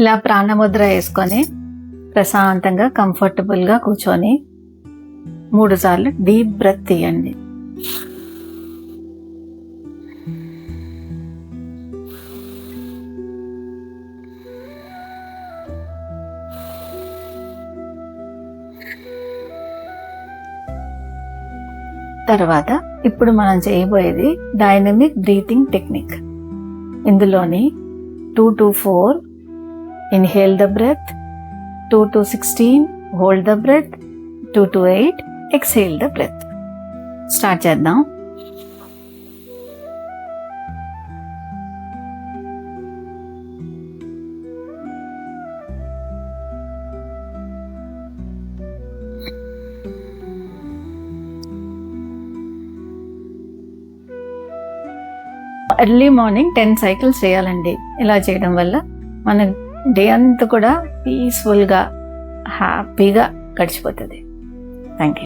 ఇలా ప్రాణముద్ర వేసుకొని ప్రశాంతంగా కంఫర్టబుల్గా కూర్చొని 3 సార్లు డీప్ బ్రెత్ తీయండి. తర్వాత ఇప్పుడు మనం చేయబోయేది డైనమిక్ బ్రీతింగ్ టెక్నిక్. ఇందులోని 2 to 4 inhale the breath, 2 to 16 hold the breath, 2 to 8 exhale the breath. Start చేద్దాం. ఎర్లీ మార్నింగ్ 10 సైకిల్స్ చేయాలండి. ఇలా చేయడం వల్ల మన డే అంతా కూడా పీస్ఫుల్గా హ్యాపీగా గడిచిపోతుంది. Thank you.